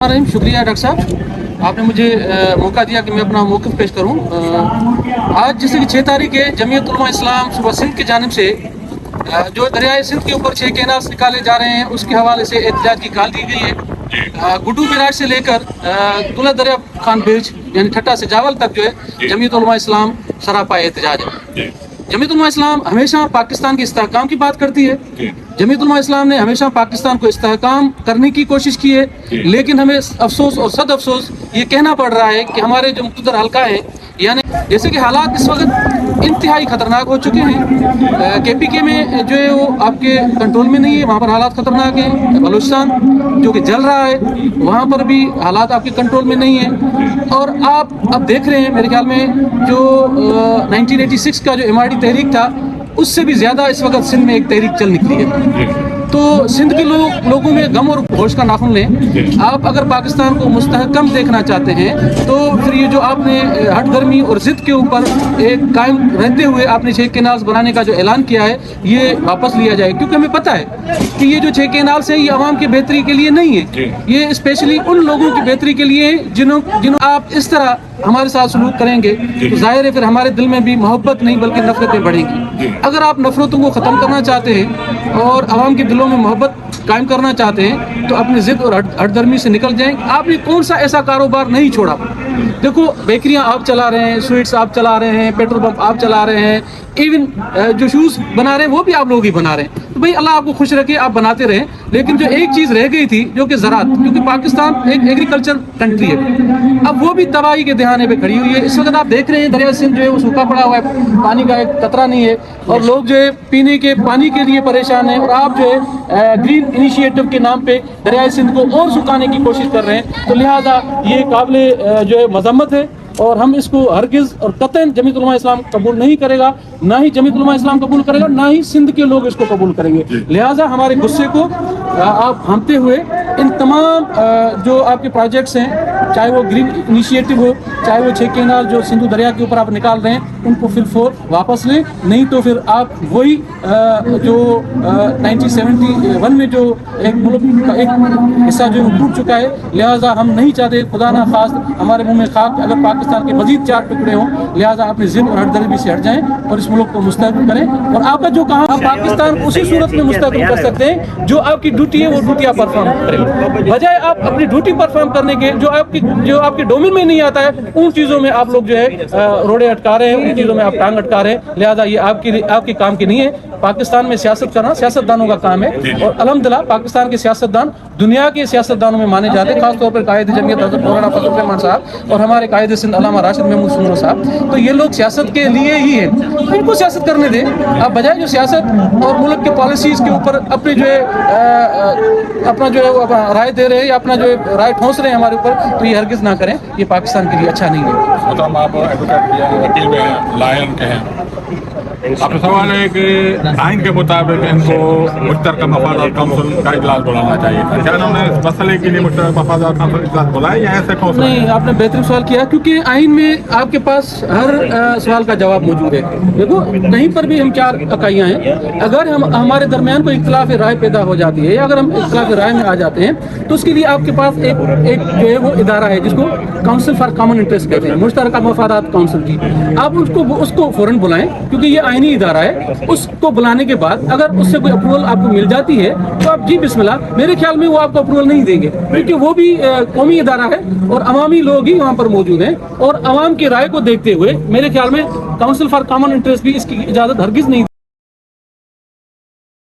शुक्रिया डॉक्टर साहब, आपने मुझे मौका दिया कि मैं अपना मौक़िफ़ पेश करूं। आज जैसे कि 6 तारीख है, जमीयत उलमा इस्लाम सूबा सिंध की जानिब से जो दरियाए सिंध के ऊपर 6 कैनाल्स निकाले जा रहे हैं उसके हवाले से एहतजाज की कॉल दी गई है। गुड्डू बैराज से लेकर तुला दरिया खान ब्रिज यानी ठट्टा से जावल तक जो है जमीयत उलमा इस्लाम सरापा एहतजाज है। जमीयत उलमा इस्लाम हमेशा पाकिस्तान के इस्तेहकाम की बात करती है। जमीयत उलमा इस्लाम ने हमेशा पाकिस्तान को इस्तेहकाम करने की कोशिश की है, लेकिन हमें अफसोस और सद अफसोस ये कहना पड़ रहा है कि हमारे जो मुक़द्दर हल्का है, यानी जैसे कि हालात इस वक्त इंतहाई ख़तरनाक हो चुके हैं। KPK में जो है वो आपके कंट्रोल में नहीं है, वहाँ पर हालात ख़तरनाक हैं। बलूचिस्तान जो कि जल रहा है वहाँ पर भी हालात आपके कंट्रोल में नहीं है। और आप अब देख रहे हैं मेरे ख्याल में जो 1986 का जो MRD तहरीक था उससे भी ज़्यादा इस वक्त सिंध में एक तहरीक चल निकली है। तो सिंध के लोगों में गम और होश का नाखून लें। आप अगर पाकिस्तान को मुस्तहकम देखना चाहते हैं तो फिर ये जो आपने हट गर्मी और ज़िद के ऊपर एक कायम रहते हुए आपने 6 कैनाल्स बनाने का जो ऐलान किया है ये वापस लिया जाए, क्योंकि हमें पता है कि ये जो 6 कैनाल्स हैं ये आवाम की बेहतरी के लिए नहीं है, ये स्पेशली उन लोगों की बेहतरी के लिए जिन्हों आप इस तरह हमारे साथ सलूक करेंगे तो जाहिर है फिर हमारे दिल में भी मोहब्बत नहीं बल्कि नफरतें बढ़ेंगी। अगर आप नफरतों को ख़त्म करना चाहते हैं और आवाम के दिलों में मोहब्बत कायम करना चाहते हैं तो अपनी ज़िद और हटदर्मी से निकल जाएं। आपने कौन सा ऐसा कारोबार नहीं छोड़ा? देखो, बेकरियां आप चला रहे हैं, स्वीट्स आप चला रहे हैं, पेट्रोल पंप आप चला रहे हैं, इवन जो शूज़ बना रहे हैं वो भी आप लोग ही बना रहे हैं। तो भाई अल्लाह आपको खुश रखे, आप बनाते रहें। लेकिन जो एक चीज़ रह गई थी जो कि ज़राअत, क्योंकि पाकिस्तान एक एग्रीकल्चर कंट्री है, अब वो भी तबाही के दहाने पे खड़ी हुई है। इस वक्त आप देख रहे हैं दरिया सिंध जो है वो सूखा पड़ा हुआ है, पानी का एक कतरा नहीं है और लोग जो है पीने के पानी के लिए परेशान हैं। और आप जो है ग्रीन इनिशिएटिव के नाम पे दरिया सिंध को और सुखाने की कोशिश कर रहे हैं। तो लिहाजा ये काबिल जो है मजम्मत है और हम इसको हरगिज़ और कतई जमीयत उलमा इस्लाम कबूल नहीं करेगा, ना ही जमीयत उलमा इस्लाम कबूल करेगा, ना ही सिंध के लोग इसको कबूल करेंगे। लिहाजा हमारे गुस्से को आप भांपते हुए इन तमाम जो आपके प्रोजेक्ट्स हैं, चाहे वो ग्रीन इनिशिएटिव हो, चाहे वो 6 कैनाल जो सिंधु दरिया के ऊपर आप निकाल रहे हैं, उनको फिर वापस लें, नहीं तो फिर आप वही जो 1971 में जो एक मुल्क का एक हिस्सा जो टूट चुका है। लिहाजा हम नहीं चाहते खुदा ना खास हमारे मुंह में खाक अगर पाकिस्तान के मजीद 4 टुकड़े हों। लिहाजा अपनी ज़िद और हटदर्मी से हट जाएं और इस मुल्क को मुस्तहकम करें। और आपका जो कहा आप पाकिस्तान उसी सूरत में मुस्तहकम कर सकते हैं जो आपकी ड्यूटी है वो ड्यूटी आप परफॉर्म करें, बजाय आप अपनी ड्यूटी परफॉर्म करने के जो आपके डोमेन में नहीं आता है उन चीज़ों में आप लोग जो है रोड़े अटका रहे हैं, उन चीज़ों में आप टांग अटका रहे हैं। लिहाजा ये आपके काम की नहीं है। पाकिस्तान में सियासत करना सियासतदानों का काम है और अल्हम्दुलिल्लाह पाकिस्तान के सियासतदान दुनिया के सियासतदानों में माने जाते हैं, खासतौर पर कायद जमीयत हज़रत मौलाना फजल रहमान साहब और हमारे कायद सिंध अल्लामा राशिद महमूद सुमरो साहब। तो ये लोग सियासत के लिए ही है, इनको सियासत करने दें आप, बजाय जो सियासत और मुल्क के पॉलिसीज़ के ऊपर अपने जो है अपना जो है राय दे रहे हैं या अपना जो है राय ठोंस रहे हैं हमारे ऊपर, तो ये हरगिज़ ना करें, ये पाकिस्तान के लिए अच्छा नहीं है। मतलब आप वकील में लायन के हैं, आपका सवाल है कि आइन के मुताबिक इनको मुश्तरका मफादात काउंसिल का इजलास बुलाना चाहिए। क्या उन्होंने इस मसले के लिए मुश्तरका मफादात काउंसिल इजलास बुलाया या ऐसे काउंसिल? नहीं, आपने बेहतरीन सवाल किया, क्योंकि आइन में आपके पास हर सवाल का जवाब मौजूद है। देखो, कहीं पर भी हम 4 इकाइयाँ हैं, अगर हम हमारे दरमियान कोई इख्तिलाफ राय पैदा हो जाती है या अगर हम इख्तिलाफ राय में आ जाते हैं तो उसके लिए आपके पास एक जो है वो इदारा है जिसको काउंसिल फॉर कॉमन इंटरेस्ट कहते हैं, मुश्तरका मफादात काउंसिल जी। आप उसको फौरन बुलाएं, क्योंकि ये आइनी इदारा है। उसको बुलाने के बाद अगर उससे कोई अप्रूवल आपको मिल जाती है तो आप जी बिस्मिल्लाह, मेरे ख्याल में वो आपको अप्रूवल नहीं देंगे, क्योंकि वो भी कौमी इदारा है और अवामी लोग ही वहाँ पर मौजूद हैं और अवाम की राय को देखते हुए मेरे ख्याल में काउंसिल फॉर कॉमन इंटरेस्ट भी इसकी इजाज़त हरगिज़ नहीं